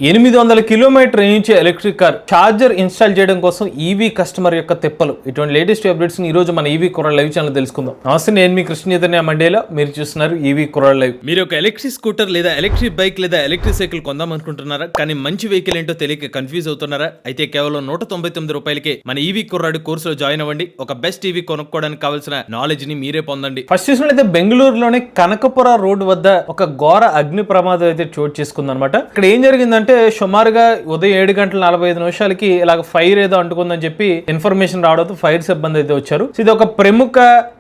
800 kilometre range electric car charger install చేయడం కోసం EV customer యొక్క తిప్పలు. ఇటువంటి లేటెస్ట్ అప్డేట్స్ ఈ రోజు మన ఈవీ కుర్రాడ్ లైవ్ ఛానల్ తెలుసుకుందాం. నమస్తే, నేను మీ కృష్ణ చైతన్య మండేలో, మీరు చూస్తున్నారు ఈవీ కుర్రాడ్ లైవ్. మీరు ఒక ఎలక్ట్రిక్ స్కూటర్ లేదా ఎలక్ట్రిక్ బైక్ లేదా ఎలక్ట్రిక్ సైకిల్ కొందాం అనుకుంటున్నారా? కానీ మంచి వెహికల్ ఏంటో తెలియక కన్ఫ్యూజ్ అవుతున్నారా? అయితే కేవలం 199 రూపాయలకే మన ఈవీ కుర్రాడ్ కోర్సులో జాయిన్ అవ్వండి. ఒక బెస్ట్ ఈవీ కొనుక్కోవడానికి కావాల్సిన నాలెడ్జ్ ని మీరే పొందండి. ఫస్ట్ చూసినట్లయితే బెంగళూరులోని కనకపుర రోడ్ వద్ద ఒక ఘోర అగ్ని ప్రమాదం అయితే చోటు చేసుకుందనమాట. ఇక్కడ ఏం జరిగిందంటే సుమారుగా ఉదయం 7:45 ఇలాగ ఫైర్ ఏదో అంటుకుందని చెప్పి ఇన్ఫర్మేషన్ రావడంతో ఫైర్ సిబ్బంది అయితే వచ్చారు. ఇది ఒక ప్రముఖ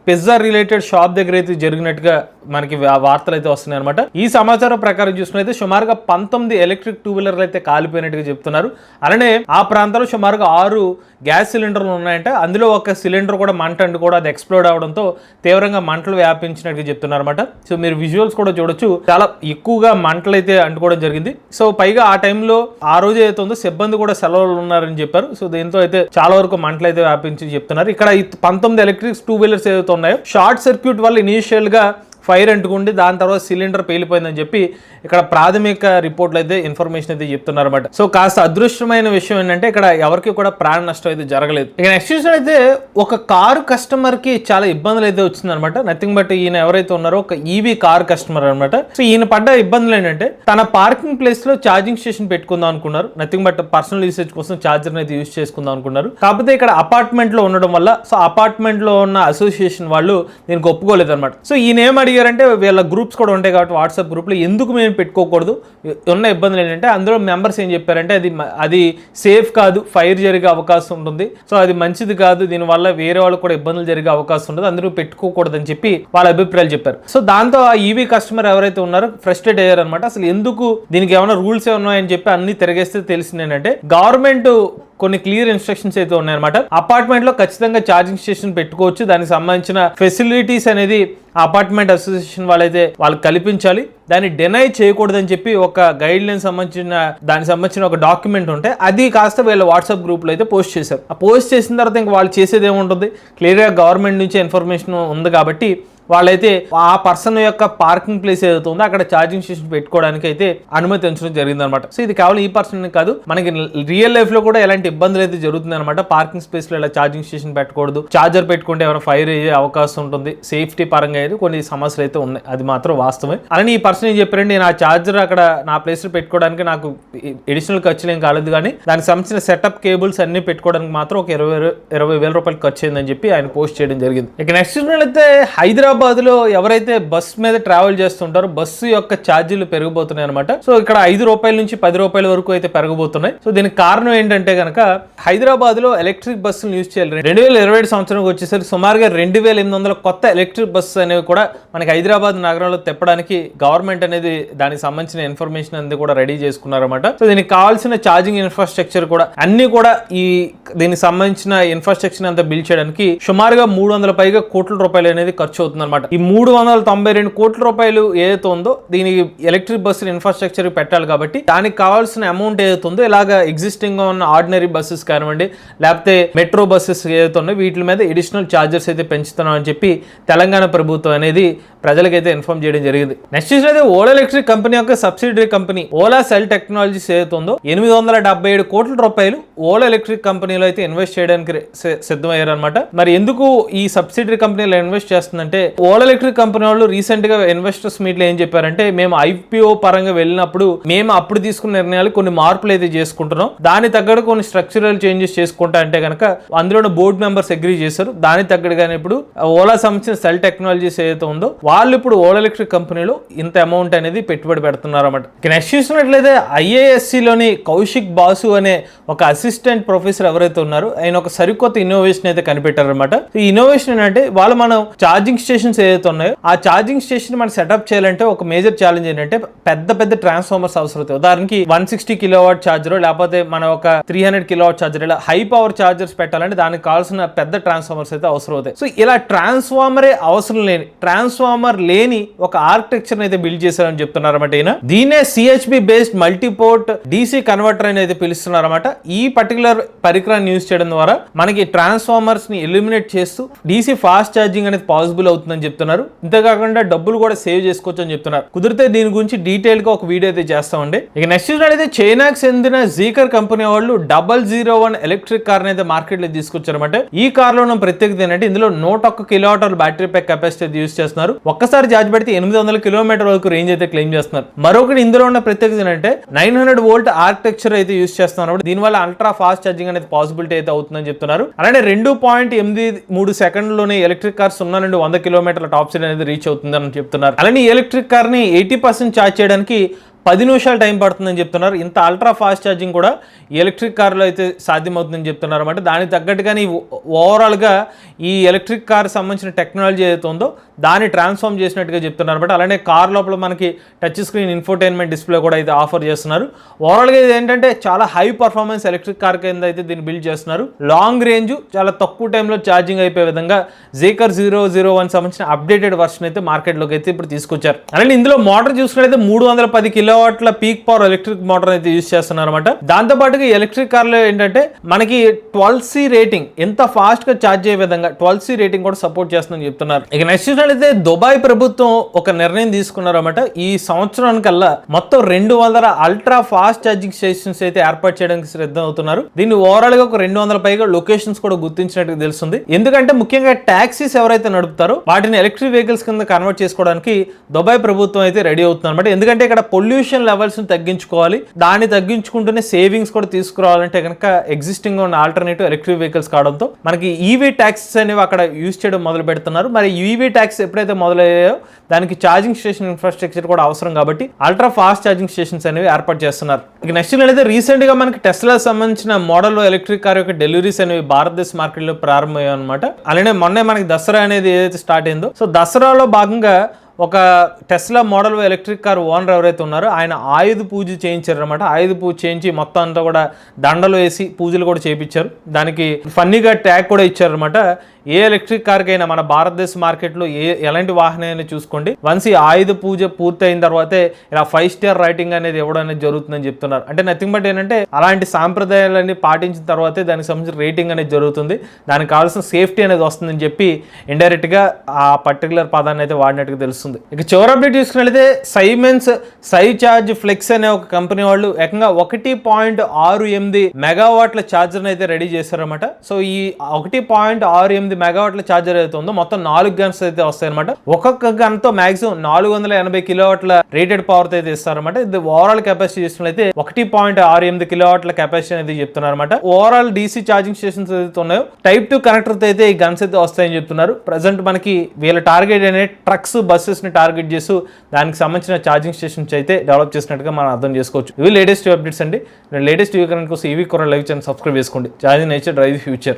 పిజ్జా రిలేటెడ్ షాప్ దగ్గర అయితే జరిగినట్టుగా మనకి వార్తలు అయితే వస్తున్నాయి అనమాట. ఈ సమాచారం ప్రకారం చూసినట్లయితే సుమారుగా 19 ఎలక్ట్రిక్ టూ వీలర్లు అయితే కాలిపోయినట్టుగా చెప్తున్నారు. అలానే ఆ ప్రాంతంలో సుమారుగా 6 గ్యాస్ సిలిండర్లు ఉన్నాయంటే అందులో ఒక సిలిండర్ కూడా మంట అంటూ కూడా అది ఎక్స్ప్లోడ్ అవడంతో తీవ్రంగా మంటలు వ్యాపించినట్టుగా చెప్తున్నారు అనమాట. సో మీరు విజువల్స్ కూడా చూడొచ్చు, చాలా ఎక్కువగా మంటలు అయితే అంటుకోవడం జరిగింది. సో పైగా ఆ టైంలో ఆ రోజు అయితే ఉందో సిబ్బంది కూడా సెలవులు ఉన్నారని చెప్పారు. సో దీంతో అయితే చాలా వరకు మంటలు అయితే వ్యాపించి చెప్తున్నారు. ఇక్కడ 19 ఎలక్ట్రిక్ టూ వీలర్స్ ఏదైతే ఉన్నాయో షార్ట్ సర్క్యూట్ వల్ల ఇనీషియల్ గా ఫైర్ అంటుకుండి దాని తర్వాత సిలిండర్ పేలిపోయిందని చెప్పి ఇక్కడ ప్రాథమిక రిపోర్ట్లు అయితే ఇన్ఫర్మేషన్ అయితే చెప్తున్నారు అనమాట. సో కాస్త అదృష్టమైన విషయం ఏంటంటే ఇక్కడ ఎవరికి కూడా ప్రాణ నష్టం అయితే జరగలేదు. ఇక నెక్స్ట్ విషయం అయితే ఒక కారు కస్టమర్ కి చాలా ఇబ్బందులు అయితే వచ్చింది అనమాట. నథింగ్ బట్ ఈయన ఎవరైతే ఉన్నారో ఒక ఈవీ కార్ కస్టమర్ అనమాట. సో ఈయన పడ్డ ఇబ్బందులు ఏంటంటే తన పార్కింగ్ ప్లేస్ లో ఛార్జింగ్ స్టేషన్ పెట్టుకుందాం అనుకున్నారు. నథింగ్ బట్ పర్సనల్ యూసేజ్ కోసం ఛార్జర్ అయితే యూజ్ చేసుకుందాం అనుకున్నారు. కాకపోతే ఇక్కడ అపార్ట్మెంట్ లో ఉండడం వల్ల సో అపార్ట్మెంట్ లో ఉన్న అసోసియేషన్ వాళ్ళు దీనికి ఒప్పుకోలేదు అనమాట. సో ఈయన ఏం అంటే వీళ్ళ గ్రూప్స్ కూడా ఉంటాయి కాబట్టి వాట్సాప్ గ్రూప్ లో ఎందుకు మేము పెట్టుకోకూడదు, ఉన్న ఇబ్బందులు ఏంటంటే అందులో మెంబర్స్ ఏం చెప్పారంటే అది సేఫ్ కాదు, ఫైర్ జరిగే అవకాశం ఉంటుంది, సో అది మంచిది కాదు, దీనివల్ల వేరే వాళ్ళకి కూడా ఇబ్బందులు జరిగే అవకాశం ఉంటుంది, అందరూ పెట్టుకోకూడదని చెప్పి వాళ్ళ అభిప్రాయాలు చెప్పారు. సో దాంతో ఆ ఈవీ కస్టమర్ ఎవరైతే ఉన్నారో ఫ్రస్ట్రేట్ అయ్యారు అనమాట. అసలు ఎందుకు దీనికి ఏమైనా రూల్స్ ఏమన్నాయని చెప్పి అన్ని తిరగేస్తే తెలిసింది ఏంటంటే గవర్నమెంట్ కొన్ని క్లియర్ ఇన్స్ట్రక్షన్స్ అయితే ఉన్నాయన్నమాట. అపార్ట్మెంట్ లో ఖచ్చితంగా ఛార్జింగ్ స్టేషన్ పెట్టుకోవచ్చు, దానికి సంబంధించిన ఫెసిలిటీస్ అనేది అపార్ట్మెంట్ అసోసియేషన్ వాళ్ళకి కల్పించాలి, దాన్ని డినై చేయకూడదని చెప్పి ఒక గైడ్ లైన్ దానికి సంబంధించిన ఒక డాక్యుమెంట్ ఉంటే అది కాస్త వీళ్ళ వాట్సాప్ గ్రూప్ లో అయితే పోస్ట్ చేశారు. ఆ పోస్ట్ చేసిన తర్వాత ఇంకా వాళ్ళు చేసేది ఏముంటుంది, క్లియర్ గా గవర్నమెంట్ నుంచి ఇన్ఫర్మేషన్ ఉంది కాబట్టి వాళ్ళైతే ఆ పర్సన్ యొక్క పార్కింగ్ ప్లేస్ ఏదైతే ఉందో అక్కడ ఛార్జింగ్ స్టేషన్ పెట్టుకోవడానికి అయితే అనుమతించడం జరిగింది అనమాట. సో ఇది కేవలం ఈ పర్సన్ కాదు, మనకి రియల్ లైఫ్ లో కూడా ఎలాంటి ఇబ్బందులు అయితే జరుగుతుంది అనమాట. పార్కింగ్ స్పేస్ లో ఇలా ఛార్జింగ్ స్టేషన్ పెట్టకూడదు, ఛార్జర్ పెట్టుకుంటే ఎవరైనా ఫైర్ అయ్యే అవకాశం ఉంటుంది, సేఫ్టీ పరంగా అయితే కొన్ని సమస్యలు అయితే ఉన్నాయి, అది మాత్రం వాస్తవమే. అలానే ఈ పర్సన్ ఏం చెప్పారంటే నేను ఆ ఛార్జర్ అక్కడ నా ప్లేస్ లో పెట్టుకోవడానికి నాకు ఎడిషనల్ ఖర్చులు ఏం కాలేదు, కానీ దానికి సంబంధించిన సెటప్ కేబుల్స్ అన్ని పెట్టుకోవడానికి మాత్రం ఒక 20,000 రూపాయలు ఖర్చు అయిందని చెప్పి ఆయన పోస్ట్ చేయడం జరిగింది. ఇక నెక్స్ట్ అయితే హైదరాబాద్ లో ఎవరైతే బస్ మీద ట్రావెల్ చేస్తుంటారో బస్సు యొక్క ఛార్జీలు పెరిగిపోతున్నాయి అనమాట. సో ఇక్కడ 5 రూపాయల నుంచి 10 రూపాయల వరకు అయితే పెరగబోతున్నాయి. సో దీనికి కారణం ఏంటంటే కనుక హైదరాబాద్ లో ఎలక్ట్రిక్ బస్సులు యూజ్ చేయాలి. 2027 సంవత్సరానికి వచ్చేసరికి సుమారుగా 2,800 కొత్త ఎలక్ట్రిక్ బస్సు అనేవి కూడా మనకి హైదరాబాద్ నగరంలో తెప్పడానికి గవర్నమెంట్ అనేది దానికి సంబంధించిన ఇన్ఫర్మేషన్ అనేది కూడా రెడీ చేసుకున్నారన్నమాట. సో దీనికి కావాల్సిన ఛార్జింగ్ ఇన్ఫ్రాస్ట్రక్చర్ కూడా అన్ని కూడా దీనికి సంబంధించిన ఇన్ఫ్రాస్ట్రక్చర్ అంతా బిల్డ్ చేయడానికి సుమారుగా 300 పైగా కోట్ల రూపాయలు అనేది ఖర్చు అవుతుంది అనమాట. ఈ 392 కోట్ల రూపాయలు ఏదైతే ఉందో దీనికి ఎలక్ట్రిక్ బస్సు ఇన్ఫ్రాస్ట్రక్చర్ పెట్టాలి కాబట్టి దానికి కావాల్సిన అమౌంట్ ఏదైతే ఉందో ఇలాగా ఎగ్జిస్టింగ్ గా ఉన్న ఆర్డినరీ బస్సెస్ కానివ్వండి లేకపోతే మెట్రో బస్సెస్ ఏదైతే ఉన్నాయో వీటి మీద ఎడిషనల్ ఛార్జెస్ అయితే పెంచుతున్నాం అని చెప్పి తెలంగాణ ప్రభుత్వం అనేది ప్రజలకైతే ఇన్ఫార్మ్ చేయడం జరిగింది. నెక్స్ట్ అయితే ఓలా ఎలక్ట్రిక్ కంపెనీ యొక్క subsidiary company Ola cell technologies ఏదైతే ఉందో 877 కోట్ల రూపాయలు ఓలా ఎలక్ట్రిక్ కంపెనీలో అయితే ఇన్వెస్ట్ చేయడానికి సిద్ధమయ్యారు అనమాట. మరి ఎందుకు ఈ సబ్సిడరీ కంపెనీలో ఇన్వెస్ట్ చేస్తుందంటే ఓలా ఎలక్ట్రిక్ కంపెనీ వాళ్ళు రీసెంట్ గా ఇన్వెస్టర్స్ మీట్ లో ఏం చెప్పారంటే మేము ఐపీఓ పరంగా వెళ్ళినప్పుడు మేము అప్పుడు తీసుకున్న నిర్ణయాలు కొన్ని మార్పులు అయితే చేసుకుంటున్నాం, దాని తగ్గట్టు కొన్ని స్ట్రక్చరల్ చేంజెస్ చేసుకుంటా అంటే కనుక అందులో బోర్డు మెంబర్స్ అగ్రీ చేశారు. దాని తగ్గట్టుగానే ఇప్పుడు ఓలా సంబంధించిన సెల్ టెక్నాలజీస్ ఏదైతే ఉందో వాళ్ళు ఇప్పుడు ఓలా ఎలక్ట్రిక్ కంపెనీలో ఇంత అమౌంట్ అనేది పెట్టుబడి పెడుతున్నారు అన్నమాట. నెక్స్ట్ చూసినట్లయితే ఐఏఎస్సి లోని కౌశిక్ బాసు అనే ఒక అసిస్టెంట్ ప్రొఫెసర్ ఎవరైతే ఉన్నారో ఆయన ఒక సరికొత్త ఇన్నోవేషన్ అయితే కనిపెట్టారు అనమాట. ఈ ఇన్నోవేషన్ ఏంటంటే వాళ్ళు మనం ఛార్జింగ్ స్టేషన్స్ ఏదైతే ఉన్నాయో ఆ ఛార్జింగ్ స్టేషన్ మనం సెటప్ చేయాలంటే ఒక మేజర్ ఛాలెంజ్ ఏంటంటే పెద్ద ట్రాన్స్ఫార్మర్స్ అవసరం అవుతాయి. ఉదాహరణకి 160 కిలోవాట్ ఛార్జర్ లేకపోతే మన ఒక 300 కిలోవాట్ ఛార్జర్ ఇలా హై పవర్ ఛార్జర్స్ పెట్టాలంటే దానికి కావాల్సిన పెద్ద ట్రాన్స్ఫార్మర్స్ అయితే అవసరం అవుతాయి. సో ఇలా ట్రాన్స్ఫార్మరే అవసరం లేని ట్రాన్స్ఫార్మర్ ట్రాన్స్ఫార్మర్ లేని ఒక ఆర్కిటెక్చర్ అయితే బిల్డ్ చేశారని చెప్తున్నారన్నమాట ఈయన. దీన్నే సిహెచ్బి బేస్డ్ మల్టీపోర్ట్ డీసీ కన్వర్టర్ అని అయితే పిలుస్తున్నారన్నమాట. ఈ పర్టికులర్ పరికరాన్ని యూజ్ చేయడం ద్వారా మనకి ట్రాన్స్ఫార్మర్స్ ని ఎలిమినేట్ చేస్తూ డీసీ ఫాస్ట్ ఛార్జింగ్ అనేది పాసిబుల్ అవుతుందని చెప్తున్నారు. ఇంతేకాకుండా డబ్బులు కూడా సేవ్ చేసుకోవచ్చు అని చెప్తున్నారు. కుదిరితే దీని గురించి డీటెయిల్ గా ఒక వీడియో అయితే చేస్తామండి. ఇక నెక్స్ట్ చూసినట్లయితే చైనాకి చెందిన జీకర్ కంపెనీ వాళ్ళు 001 ఎలక్ట్రిక్ కార్ అయితే మార్కెట్ లో తీసుకొచ్చారన్నమాట. ఈ కార్ లో ఉన్న ప్రత్యేకత ఏంటంటే ఇందులో 101 kilowatt battery pack capacity use చేస్తున్నారు. ఒక్కసారి ఛార్జ్ పెడితే 800 కిలోమీటర్ వరకు రేంజ్ అయితే క్లెయిమ్ చేస్తున్నారు. మరొకటి ఇందులో ఉన్న ప్రత్యేకత ఏంటంటే 900 వోల్ట్ ఆర్కిటెక్చర్ అయితే యూస్ చేస్తున్నారు. దీనివల్ల అల్ట్రా ఫాస్ట్ ఛార్జింగ్ అనేది పాసిబిలిటీ అయితే అవుతుందని చెప్తున్నారు. అలానే 2.83 సెకండ్లోనే ఎలక్ట్రిక్ కార్ 0 నుండి 100 కిలోమీటర్ల టాప్ స్పీడ్ అనేది రీచ్ అవుతుందని చెప్తున్నారు. అలానే ఈ ఎలక్ట్రిక్ కార్ ని 80% ఛార్జ్ చేయడానికి 10 నిమిషాలు టైం పడుతుందని చెప్తున్నారు. ఇంత అల్ట్రా ఫాస్ట్ ఛార్జింగ్ కూడా ఎలక్ట్రిక్ కార్లో అయితే సాధ్యమవుతుందని చెప్తున్నారు అన్నమాట. దానికి తగ్గట్టుగానే ఓవరాల్గా ఈ ఎలక్ట్రిక్ కార్ సంబంధించిన టెక్నాలజీ ఏదైతే ఉందో దాన్ని ట్రాన్స్ఫార్మ్ చేసినట్టుగా చెప్తున్నారు అన్నమాట. అలానే కార్ లోపల మనకి టచ్ స్క్రీన్ ఇన్ఫోటైన్మెంట్ డిస్ప్లే కూడా అయితే ఆఫర్ చేస్తున్నారు. ఓవరాల్గా ఇది ఏంటంటే చాలా హై పర్ఫార్మెన్స్ ఎలక్ట్రిక్ కార్ కింద అయితే దీన్ని బిల్డ్ చేస్తున్నారు. లాంగ్ రేంజ్ చాలా తక్కువ టైంలో ఛార్జింగ్ అయిపోయే విధంగా జీకర్ 001 సంబంధించిన అప్డేటెడ్ వర్షన్ అయితే మార్కెట్లోకి అయితే ఇప్పుడు తీసుకొచ్చారు. అలానే ఇందులో మోటార్ చూసుకున్నట్లయితే 310 కిలోవాట్ల పీక్ పవర్ ఎలక్ట్రిక్ మోటార్ అయితే యూజ్ చేస్తున్నారు అనమాట. దాంతో పాటుగా ఎలక్ట్రిక్ కార్లో ఏంటంటే మనకి 12C రేటింగ్ ఎంత ఫాస్ట్ గా ఛార్జ్ అయ్యే విధంగా 12C రేటింగ్ కూడా సపోర్ట్ చేస్తుందని చెప్తున్నారు. ఇక నెక్స్ట్ చూసినట్లయితే దుబాయ్ ప్రభుత్వం ఒక నిర్ణయం తీసుకున్నారు అనమాట. ఈ సంవత్సరానికల్లా మొత్తం 200 అల్ట్రా ఫాస్ట్ ఛార్జింగ్ స్టేషన్స్ అయితే ఏర్పాటు చేయడానికి సిద్ధం అవుతున్నారు. దీన్ని ఓవరాల్ గా ఒక 200 పైగా లొకేషన్స్ కూడా గుర్తించినట్టు తెలుస్తుంది. ఎందుకంటే ముఖ్యంగా టాక్సీస్ ఎవరైతే నడుపుతారో వాటిని ఎలక్ట్రిక్ వెహికల్స్ కింద కన్వర్ట్ చేసుకోవడానికి దుబాయ్ ప్రభుత్వం అయితే రెడీ అవుతుంది అనమాట. ఎందుకంటే ఇక్కడ పొల్యూషన్ లెవెల్స్ ని తగ్గించుకోవాలి, దాన్ని తగ్గించుకుంటూనే సేవింగ్స్ కూడా తీసుకురావాలంటే కనుక ఎగ్జిస్టింగ్ ఉన్న ఆల్టర్నేటివ్ ఎలక్ట్రిక్ వెహికల్స్ కావడంతో మనకి ఈవీ ట్యాక్సీస్ అనేవి అక్కడ యూజ్ చేయడం మొదలు పెడుతున్నారు. మరి ఈవీ ట్యాక్సీ ఎప్పుడైతే మొదలయ్యాయో దానికి ఛార్జింగ్ స్టేషన్ ఇన్ఫ్రాస్ట్రక్చర్ కూడా అవసరం కాబట్టి అల్ట్రా ఫాస్ట్ ఛార్జింగ్ స్టేషన్స్ అనేవి ఏర్పాటు చేస్తున్నారు. ఇక నెక్స్ట్ అయితే రీసెంట్ గా మనకి టెస్లా సంబంధించిన మోడల్ ఎలక్ట్రిక్ కార్ యొక్క డెలివరీస్ అనేవి భారతదేశ మార్కెట్ లో ప్రారంభమయ్యాయి అనమాట. అలానే మొన్నే మనకి దసరా అనేది ఏదైతే స్టార్ట్ అయిందో సో దసరాలో భాగంగా ఒక Tesla model electric car owner ఎవరైతే ఉన్నారో ఆయన ఆయుధ పూజ చేయించారు అనమాట. ఆయుధ పూజ చేయించి మొత్తం అంతా కూడా దండలు వేసి పూజలు కూడా చేయించారు. దానికి ఫన్నీగా ట్యాగ్ కూడా ఇచ్చారు అనమాట. ఏ ఎలక్ట్రిక్ కార్కి అయినా మన భారతదేశ మార్కెట్లో ఎలాంటి వాహనమైనా చూసుకోండి, వన్స్ ఈ ఆయుధ పూజ పూర్తి అయిన తర్వాతే ఇలా 5 స్టార్ రైటింగ్ అనేది ఇవ్వడం అనేది జరుగుతుందని చెప్తున్నారు. అంటే నథింగ్ బట్ ఏంటంటే అలాంటి సాంప్రదాయాలన్నీ పాటించిన తర్వాతే దానికి సంబంధించిన రేటింగ్ అనేది జరుగుతుంది, దానికి కావాల్సిన సేఫ్టీ అనేది వస్తుందని చెప్పి ఇండైరెక్ట్ గా ఆ పర్టికులర్ పదాన్ని అయితే వాడినట్టుగా తెలుస్తుంది. ఇక చివరి అప్డేట్ చూసుకున్నట్లయితే సైమెన్స్ సైచార్జ్ ఫ్లెక్స్ అనే ఒక కంపెనీ వాళ్ళు ఏకంగా 1.68 మెగావాట్ల ఛార్జర్ అయితే రెడీ చేశారన్నమాట. సో ఈ 1.68 మెగావాట్ల ఛార్జర్ అయితే ఉందో మొత్తం 4 గన్స్ అయితే వస్తాయి అనమాట. ఒక్కొక్క గన్ తో మాక్సిమం 480 కిలోవాట్ల రేటెడ్ పవర్ అయితే ఇస్తారన్నమాట. ఇది ఓవరాల్ కెపాసిటీ చూసుకున్నట్లయితే 1.68 కిలోవాట్ల కెపాసిటీ అనేది చెప్తున్నారు అనమాట. ఓవరాల్ డీసీ ఛార్జింగ్ స్టేషన్స్ అయితే ఉన్నాయో టైప్ 2 కనెక్టర్ అయితే ఈ గన్స్ అయితే వస్తాయని చెప్తున్నారు. ప్రజెంట్ మనకి వీళ్ళ టార్గెట్ అనేది ట్రక్స్ బస్సెస్ ని టార్గెట్ చేస్తూ దానికి సంబంధించిన ఛార్జింగ్ స్టేషన్స్ అయితే డెవలప్ చేసినట్టుగా మనం అర్థం చేసుకోవచ్చు. ఇవి లేటెస్ట్ అప్డేట్స్ అండి. లేటెస్ట్ ఈవీ కరెంట్ కోసం ఈవీ కొర లైవ్ ఛానల్ సబ్స్క్రైబ్ చేసుకోండి. Charging nature drive future.